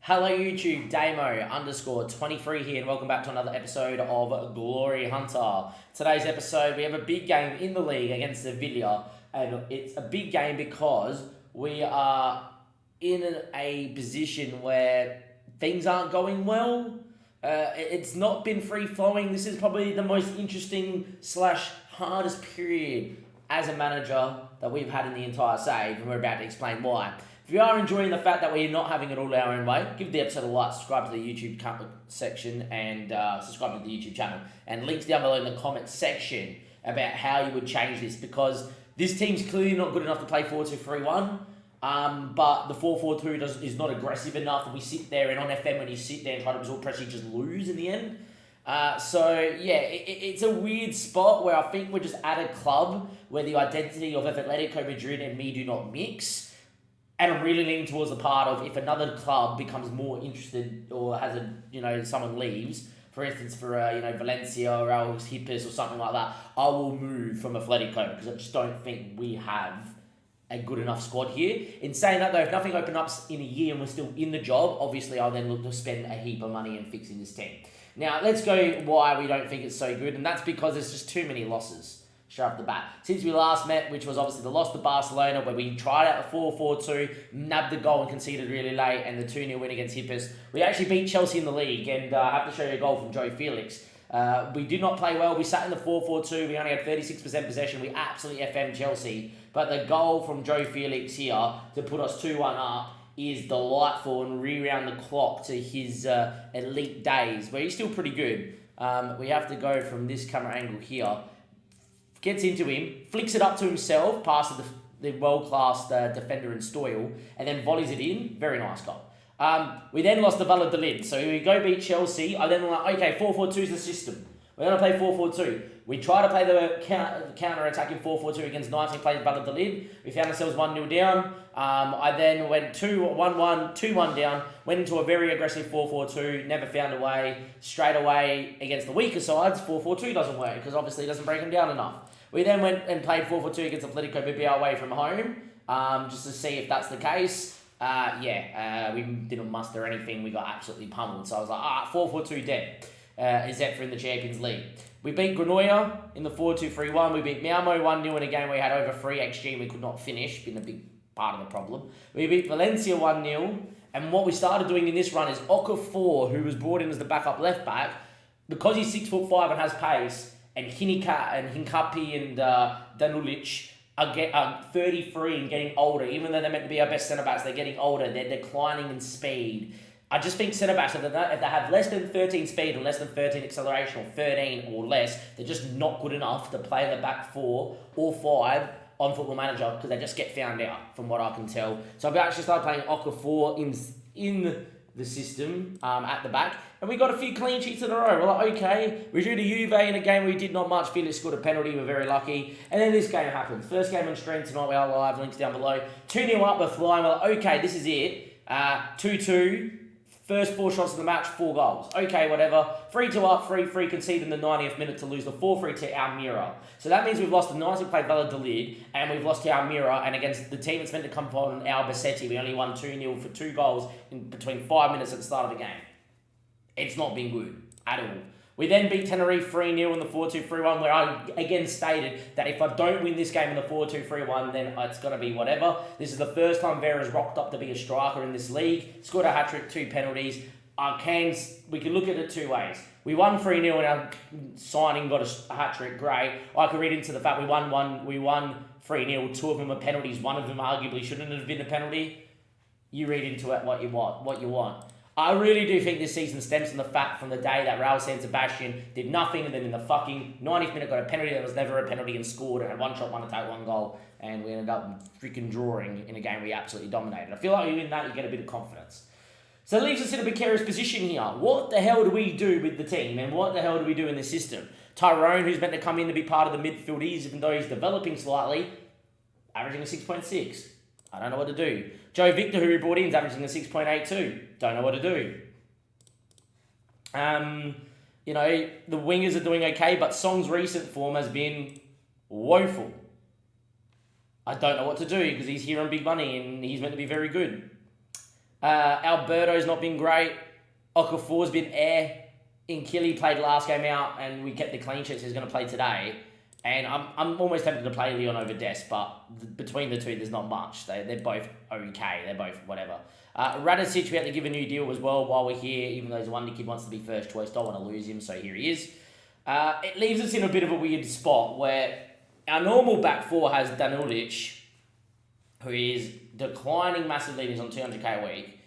Hello YouTube, Damo_23 here and welcome back to another episode of Glory Hunter. Today's episode we have a big game in the league against Sevilla, and it's a big game because we are in a position where things aren't going well. It's not been free flowing. This is probably the most interesting / hardest period as a manager that we've had in the entire save, and we're about to explain why. If you are enjoying the fact that we're not having it all our own way, give the episode a like, subscribe to the YouTube section, and subscribe to the YouTube channel. And links down below in the comment section about how you would change this, because this team's clearly not good enough to play 4-2-3-1. But the 4-4-2 is not aggressive enough, and we sit there, and on FM when you sit there and try to absorb pressure, you just lose in the end. It's a weird spot where I think we're just at a club where the identity of Atletico Madrid and me do not mix. And I'm really leaning towards the part of if another club becomes more interested or has someone leaves, for instance, for Valencia or Al Hippos or something like that, I will move from Atletico because I just don't think we have a good enough squad here. In saying that though, if nothing opens up in a year and we're still in the job, obviously I'll then look to spend a heap of money in fixing this team. Now let's go why we don't think it's so good, and that's because there's just too many losses straight off the bat. Since we last met, which was obviously the loss to Barcelona, where we tried out the 4-4-2, nabbed the goal and conceded really late, and the 2-0 win against Hippos. We actually beat Chelsea in the league, and I have to show you a goal from Joe Felix. We did not play well. We sat in the 4-4-2. We only had 36% possession. We absolutely FM Chelsea. But the goal from Joe Felix here to put us 2-1 up is delightful and reround the clock to his elite days, where he's still pretty good. We have to go from this camera angle here. Gets into him, flicks it up to himself, past the world-class defender in Stoyle, and then volleys it in. Very nice goal. We then lost to Valladolid, so we go beat Chelsea. I then like, okay, 4-4-2 is the system. We're going to play 4-4-2. We try to play the counter-attacking 4-4-2 against 19 players Valladolid. We found ourselves 1-0 down. I then went 1-1, 2-1 down, went into a very aggressive 4-4-2, never found a way. Straight away against the weaker sides, 4-4-2 doesn't work because obviously it doesn't break them down enough. We then went and played 4-4-2 against Atletico Bilbao away from home, just to see if that's the case. We didn't muster anything. We got absolutely pummeled. So I was like, 4-4-2 dead. Except for in the Champions League. We beat Granollers in the 4-2-3-1. We beat Malmo 1-0 in a game where we had over 3 XG and we could not finish, been a big part of the problem. We beat Valencia 1-0. And what we started doing in this run is Okafor, who was brought in as the backup left back, because he's 6'5" and has pace, and Hincapi and Danulic are 33 and getting older. Even though they're meant to be our best centre-backs, they're getting older. They're declining in speed. I just think centre-backs, if they have less than 13 speed and less than 13 acceleration, or 13 or less, they're just not good enough to play in the back 4 or 5 on Football Manager because they just get found out, from what I can tell. So I've actually started playing Okafor in the system at the back, and we got a few clean sheets in a row. We're like, okay, we drew to Juve in a game where we did not much. Felix scored a penalty, we're very lucky. And then this game happens. First game on stream tonight, we are live, links down below. 2-0 up, we're flying. We're like, okay, this is it. 2-2. First 4 shots of the match, 4 goals. Okay, whatever. 3-2 up, 3-3 conceded in the 90th minute to lose the 4-3 to Almira. So that means we've lost the nicely played Valladolid, and we've lost to Almira, and against the team that's meant to come from Albacete, we only won 2-0 for 2 goals in between 5 minutes at the start of the game. It's not been good at all. We then beat Tenerife 3-0 in the 4-2-3-1, where I again stated that if I don't win this game in the 4-2-3-1, then it's going to be whatever. This is the first time Vera's rocked up to be a striker in this league. Scored a hat-trick, 2 penalties. We can look at it 2 ways. We won 3-0 and our signing got a hat-trick, great. I could read into the fact we won 3-0, 2 of them are penalties, 1 of them arguably shouldn't have been a penalty. You read into it what you want. I really do think this season stems from the fact from the day that Raul San Sebastian did nothing, and then in the fucking 90th minute got a penalty that was never a penalty and scored, and had 1 shot, 1 attack, 1 goal, and we ended up freaking drawing in a game we absolutely dominated. I feel like in that you get a bit of confidence. So it leaves us in a precarious position here. What the hell do we do with the team, and what the hell do we do in this system? Tyrone, who's meant to come in to be part of the midfield, even though he's developing slightly, averaging a 6.6. I don't know what to do. Joe Victor, who we brought in, is averaging a 6.82. Don't know what to do. The wingers are doing okay, but Song's recent form has been woeful. I don't know what to do because he's here on big money and he's meant to be very good. Alberto's not been great. Okafor's been air. Inkili played last game out, and we kept the clean sheet, so he's going to play today. And I'm almost tempted to play Leon over Des, but between the two, there's not much. They're both okay. They're both whatever. Radicic, we had to give a new deal as well while we're here, even though he's a wonder kid, wants to be first choice. Don't want to lose him, so here he is. It leaves us in a bit of a weird spot where our normal back four has Danulic, who is declining massively, he's on 200k a week,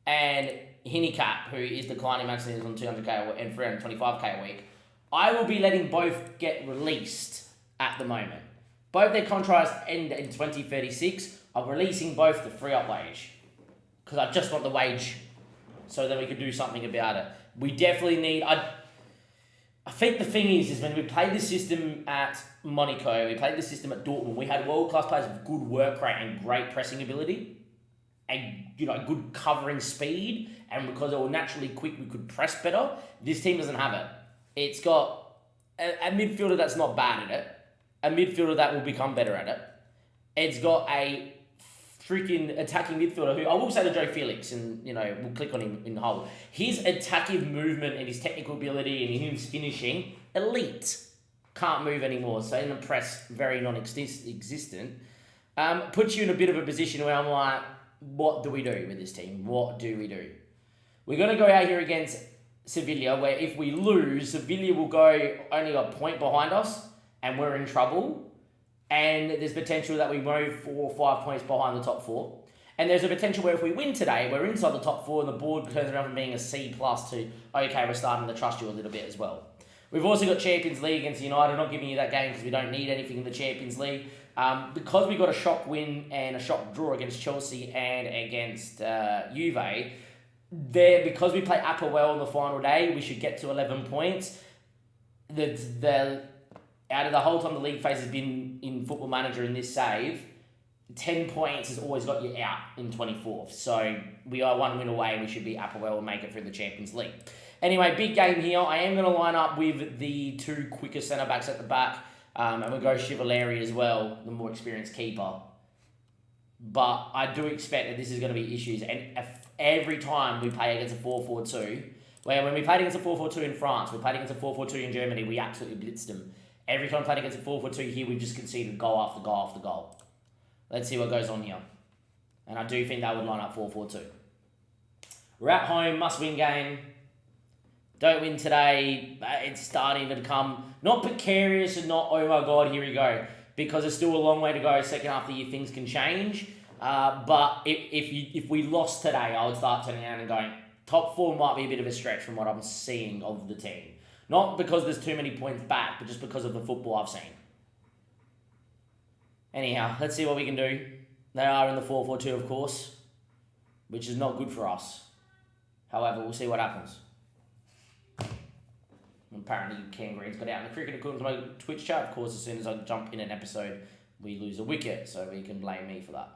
and Hinicap, who is declining massively, on 200k and 325k a week. I will be letting both get released at the moment. Both their contracts end in 2036. I'm releasing both to free up wage, because I just want the wage so that we can do something about it. We definitely need... I think the thing is when we played this system at Monaco, we played this system at Dortmund, we had world-class players with good work rate and great pressing ability and, good covering speed, and because they were naturally quick, we could press better. This team doesn't have it. It's got a midfielder that's not bad at it, a midfielder that will become better at it. It's got a freaking attacking midfielder who, I will say to Joe Felix, and, we'll click on him in the whole. His attacking movement and his technical ability and his finishing, elite. Can't move anymore, so in the press, very non-existent. Puts you in a bit of a position where I'm like, what do we do with this team? What do we do? We're going to go out here against Sevilla, where if we lose, Sevilla will go only a point behind us, and we're in trouble. And there's potential that we move 4 or 5 points behind the top four. And there's a potential where if we win today, we're inside the top four, and the board turns around from being a C+ to, okay, we're starting to trust you a little bit as well. We've also got Champions League against United. I'm not giving you that game because we don't need anything in the Champions League. Because we got a shock win and a shock draw against Chelsea and against Juve, because we play Apple well on the final day, we should get to 11 points. Out of the whole time the league phase has been in Football Manager in this save, 10 points has always got you out in 24th. So we are 1 win away, and we should be Apple well and make it through the Champions League. Anyway, big game here. I am going to line up with the 2 quicker centre-backs at the back, and we'll go Chivellari as well, the more experienced keeper. But I do expect that this is going to be issues, and every time we play against a 4-4-2, when we played against a 4-4-2 in France, we played against a 4-4-2 in Germany, we absolutely blitzed them. Every time we played against a 4-4-2 here, we've just conceded goal after goal after goal. Let's see what goes on here. And I do think they would line up 4-4-2. We're at home, must-win game. Don't win today. It's starting to become not precarious and not, oh my God, here we go. Because there's still a long way to go. Second half of the year, things can change. But if we lost today, I would start turning around and going, top 4 might be a bit of a stretch from what I'm seeing of the team. Not because there's too many points back, but just because of the football I've seen. Anyhow, let's see what we can do. They are in the 4-4-2, of course, which is not good for us. However, we'll see what happens. Apparently, Cam Green's got out in the cricket according to my Twitch chat. Of course, as soon as I jump in an episode, we lose a wicket, so he can blame me for that.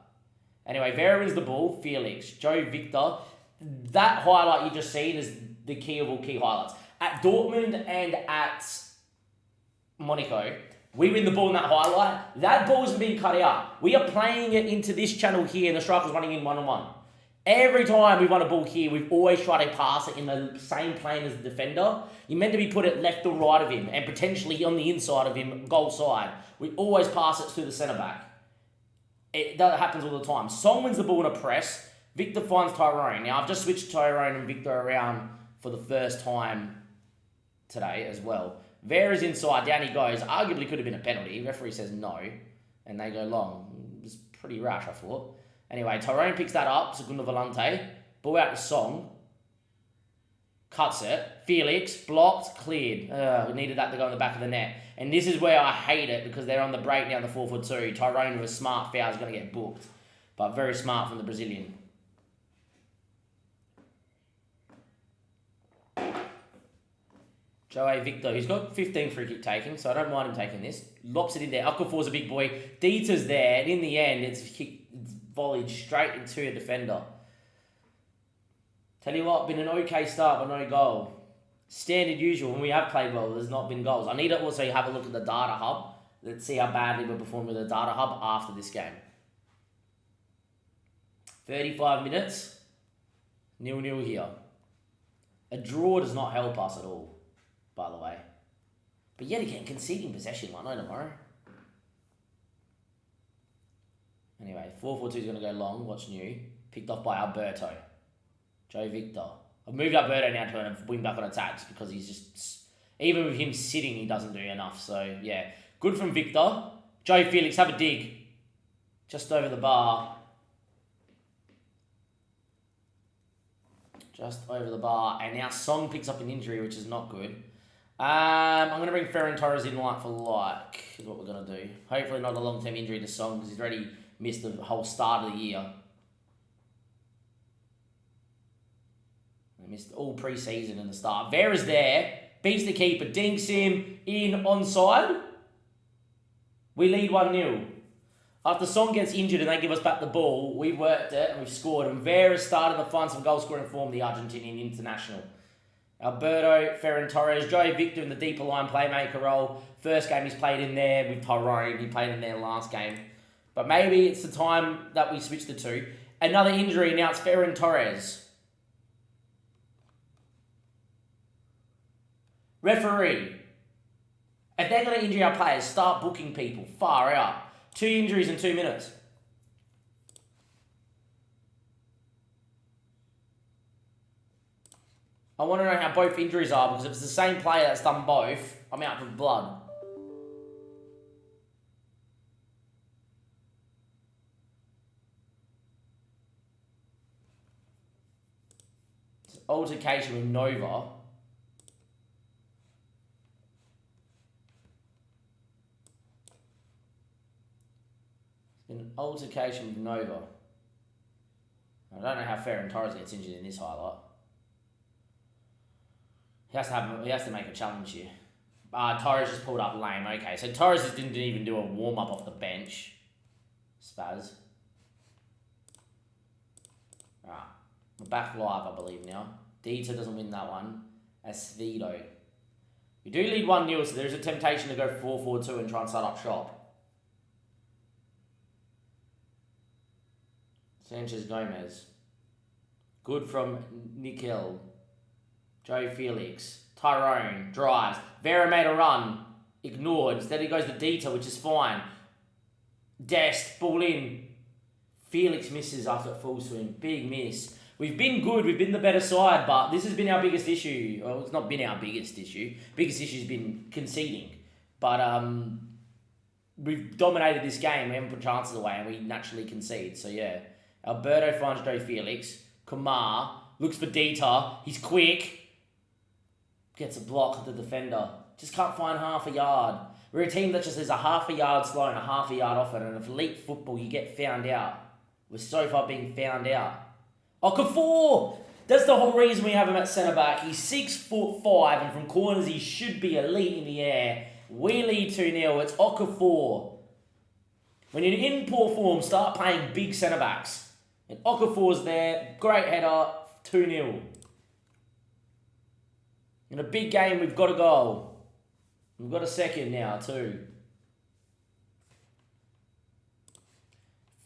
Anyway, Vera wins the ball. Felix, Joe Victor. That highlight you just seen is the key of all key highlights. At Dortmund and at Monaco, we win the ball in that highlight. That ball isn't being cut out. We are playing it into this channel here, and the striker's running in one-on-one. Every time we've won a ball here, we've always tried to pass it in the same plane as the defender. You're meant to be put it left or right of him, and potentially on the inside of him, goal side. We always pass it to the centre-back. That happens all the time. Song wins the ball in a press. Victor finds Tyrone. Now, I've just switched Tyrone and Victor around for the first time today as well. Vera's inside, down he goes. Arguably could have been a penalty. Referee says no, and they go long. It was pretty rash, I thought. Anyway, Tyrone picks that up. Segundo Volante. Ball out to Song. Cuts it. Felix. Blocked. Cleared. We needed that to go in the back of the net. And this is where I hate it, because they're on the break now, the 4-4-2. Tyrone with a smart foul is going to get booked. But very smart from the Brazilian. Joe Victor, he's got 15 free kick taking, so I don't mind him taking this. Lops it in there. Okafor's a big boy. Dieter's there, and in the end, it's volleyed straight into a defender. Tell you what, been an okay start, but no goal. Standard usual, when we have played well, there's not been goals. I need to also have a look at the data hub. Let's see how badly we're performing with the data hub after this game. 35 minutes. 0-0 here. A draw does not help us at all, by the way. But yet again, conceding possession, I know tomorrow. Anyway, 4-4-2 is going to go long. Watch new. Picked off by Alberto. Joe Victor. I've moved Alberto now to a wing back on attacks because he's just... Even with him sitting, he doesn't do enough. So, yeah. Good from Victor. Joe Felix, have a dig. Just over the bar. Just over the bar. And now Song picks up an injury, which is not good. I'm going to bring Ferran Torres in like for like, is what we're going to do. Hopefully not a long-term injury to Song because he's already missed the whole start of the year. He missed all pre-season and the start. Vera's there. Beats the keeper. Dinks him in onside. We lead 1-0. After Song gets injured and they give us back the ball, we've worked it and we've scored. And Vera started to find some goal-scoring form, the Argentinian international. Alberto, Ferran Torres, Joe Victor in the deeper line playmaker role. First game he's played in there with Tyrone. He played in there last game. But maybe it's the time that we switch the two. Another injury, now it's Ferran Torres. Referee. If they're going to injure our players, start booking people. Far out. 2 injuries in 2 minutes. I want to know how both injuries are because if it's the same player that's done both, I'm out for blood. It's an altercation with Nova. An altercation with Nova. I don't know how Ferran Torres gets injured in this highlight. He has to make a challenge here. Torres just pulled up lame. Okay, so Torres just didn't even do a warm-up off the bench. Spaz. Alright. We're back live, I believe, now. Dita doesn't win that one. Acevedo. We do lead 1-0, so there's a temptation to go 4-4-2 and try and start up shop. Sanchez Gomez. Good from Nikel. Joe Felix. Tyrone. Drives. Vera made a run. Ignored. Instead he goes to Dita, which is fine. Dest. Ball in. Felix misses after full swing. Big miss. We've been good. We've been the better side, but this has been our biggest issue. Well, it's not been our biggest issue. Biggest issue has been conceding. But we've dominated this game. We haven't put chances away and we naturally concede. So, yeah. Alberto finds Joe Felix. Kumar looks for Dita. He's quick. Gets a block at the defender. Just can't find half a yard. We're a team that just is a half a yard slow and a half a yard off it. And in elite football, you get found out. We're so far being found out. Okafor! That's the whole reason we have him at centre back. He's 6'5", and from corners he should be elite in the air. We lead 2-0. It's Okafor. When you're in poor form, start playing big centre backs. And Okafor's there. Great header. 2-0. In a big game, we've got a goal. We've got a second now, too.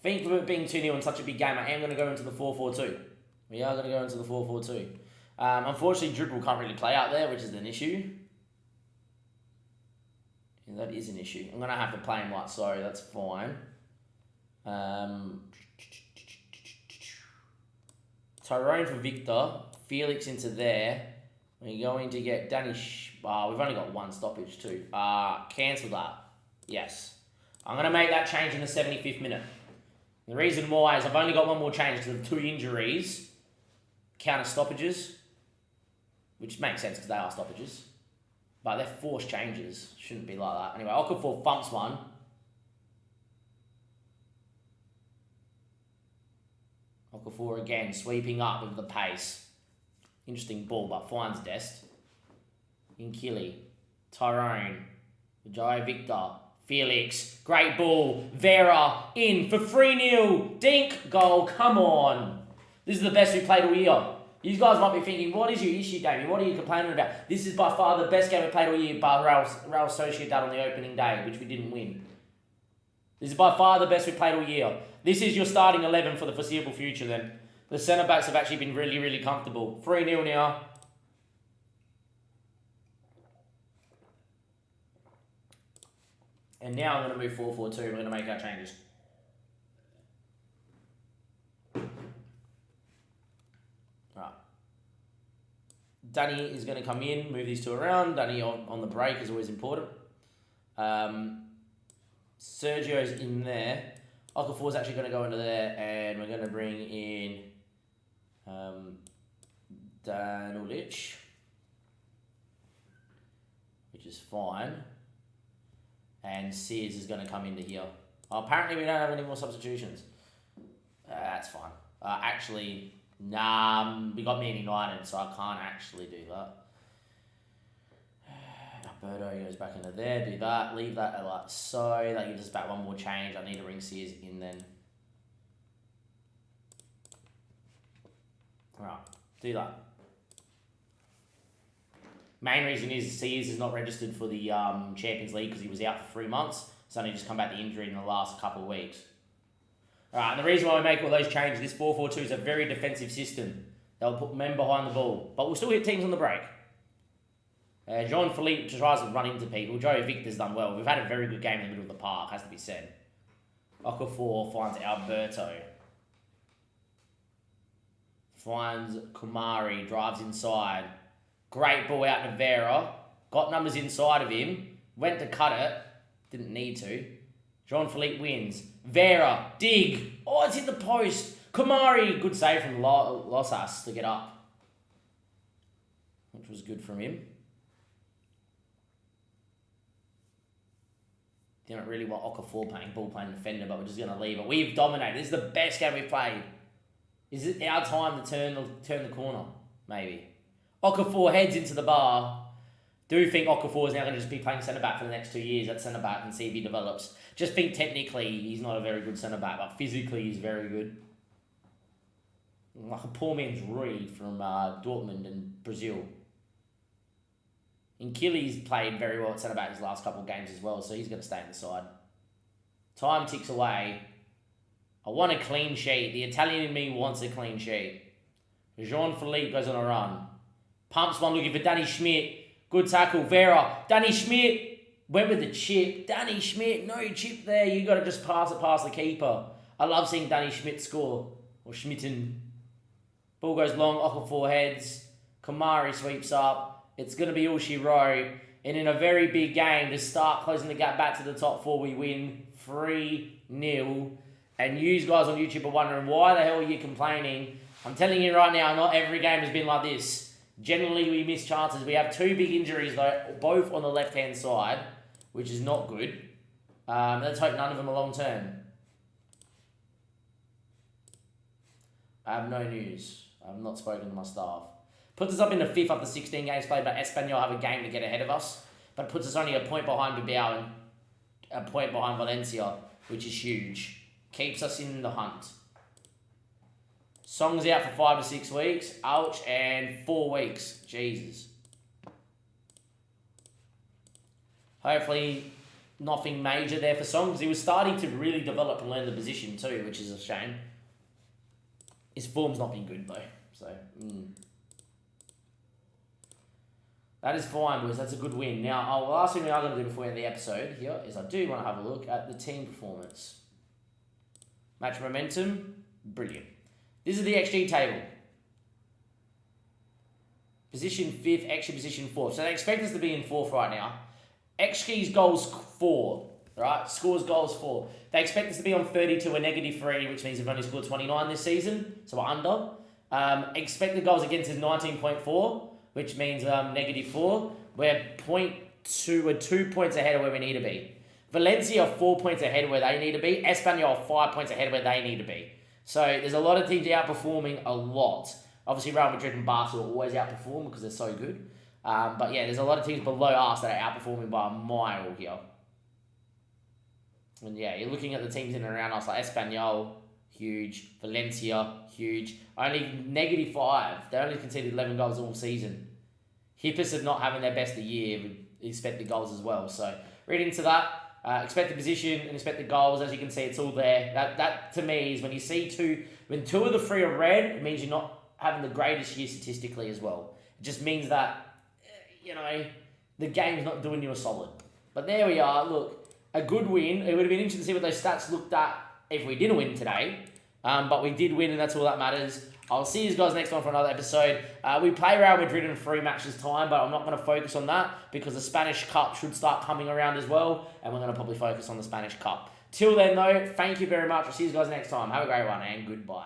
Think of it being 2-0 in such a big game, I am going to go into the 4-4-2. We are going to go into the 4-4-2. Unfortunately, Dribble can't really play out there, which is an issue. Yeah, that is an issue. I'm going to have to play him like so. That's fine. Tyrone for Victor. Felix into there. We're going to get Danny... we've only got one stoppage too. Cancel that. Yes. I'm going to make that change in the 75th minute. The reason why is I've only got one more change because of 2 injuries. Counter stoppages. Which makes sense because they are stoppages. But they're forced changes. Shouldn't be like that. Anyway, Okafor thumps one. Okafor again, sweeping up with the pace. Interesting ball, but finds Dest. Inkili. Tyrone. Joe Victor. Felix. Great ball. Vera in for 3-0. Dink. Goal. Come on. This is the best we played all year. You guys might be thinking, what is your issue, Damien? What are you complaining about? This is by far the best game we played all year, but Real Sociedad on the opening day, which we didn't win. This is by far the best we played all year. This is your starting 11 for the foreseeable future then. The centre-backs have actually been really, really comfortable. 3-0 now. And now I'm going to move 4-4-2. We're going to make our changes. Right. Danny is going to come in, move these two around. Danny on the break is always important. Sergio's in there. Okafor's actually going to go into there, and we're going to bring in Danulic, which is fine. And Sears is going to come into here. Apparently, we don't have any more substitutions. That's fine. Actually, we got Man United, so I can't actually do that. Alberto goes back into there, do that, leave that like so. That gives us back one more change. I need to bring Sears in then. Alright, do that. Main reason is Sears is not registered for the Champions League because he was out for 3 months. He's only just come back the injury in the last couple of weeks. Alright, and the reason why we make all those changes, this 4-4-2 is a very defensive system. They'll put men behind the ball, but we'll still hit teams on the break. Jean-Philippe tries to run into people. Joe Victor's done well. We've had a very good game in the middle of the park, has to be said. Okafor finds Alberto. Finds Kumari, drives inside. Great ball out to Vera. Got numbers inside of him. Went to cut it. Didn't need to. Jean-Philippe wins. Vera, dig. Oh, it's hit the post. Kumari, good save from Losas to get up. Which was good from him. Didn't really want Okafor ball playing defender, but we're just going to leave it. We've dominated. This is the best game we've played. Is it our time to turn the corner? Maybe. Okafor heads into the bar. Do think Okafor is now going to just be playing centre-back for the next 2 years at centre-back and see if he develops. Just think technically he's not a very good centre-back, but physically he's very good. Like a poor man's Reed from Dortmund and Brazil. And Killy's played very well at centre-back his last couple of games as well, so he's going to stay on the side. Time ticks away. I want a clean sheet. The Italian in me wants a clean sheet. Jean-Philippe goes on a run. Pumps one looking for Danny Schmidt. Good tackle. Vera. Danny Schmidt went with the chip. Danny Schmidt, no chip there. You got to just pass it past the keeper. I love seeing Danny Schmidt score. Or Schmitten. Ball goes long. Okafor heads. Kumari sweeps up. It's going to be all she wrote. And in a very big game, to start closing the gap back to the top four, we win 3-0. And you guys on YouTube are wondering, why the hell are you complaining? I'm telling you right now, not every game has been like this. Generally, we miss chances. We have 2 big injuries, though, both on the left-hand side, which is not good. Let's hope none of them are long-term. I have no news. I've not spoken to my staff. Puts us up in the 5th after 16 games played, but Espanyol have a game to get ahead of us. But puts us only a point behind Bilbao and a point behind Valencia, which is huge. Keeps us in the hunt. Song's out for 5 to 6 weeks. Ouch, and 4 weeks. Jesus. Hopefully, nothing major there for Song, because he was starting to really develop and learn the position too, which is a shame. His form's not been good though, so... That is fine, boys. That's a good win. Now, the last thing we are going to do before we end the episode here is I do want to have a look at the team performance. Match momentum, brilliant. This is the XG table. Position 5th, extra position 4th. So they expect us to be in 4th right now. XG's goals 4, right? Scores goals 4. They expect us to be on 32 or -3, which means we've only scored 29 this season, so we're under. Expected goals against is 19.4. Which means -4. We're 2 points ahead of where we need to be. Valencia are 4 points ahead of where they need to be. Espanyol are 5 points ahead of where they need to be. So there's a lot of teams outperforming a lot. Obviously, Real Madrid and Barca will always outperform because they're so good. But yeah, there's a lot of teams below us that are outperforming by a mile here. And yeah, you're looking at the teams in and around us like Espanyol, huge. Valencia, huge. Only -5. They only conceded 11 goals all season. Hippos are not having their best of the year with expected goals as well. So, read into that. Expected position and expected goals, as you can see, it's all there. That to me is when you see when two of the three are red, it means you're not having the greatest year statistically as well. It just means that, the game's not doing you a solid. But there we are. Look, a good win. It would have been interesting to see what those stats looked at if we didn't win today. But we did win, and that's all that matters. I'll see you guys next time for another episode. We play Real Madrid in 3 matches time, but I'm not going to focus on that because the Spanish Cup should start coming around as well, and we're going to probably focus on the Spanish Cup. Till then, though, thank you very much. I'll see you guys next time. Have a great one, and goodbye.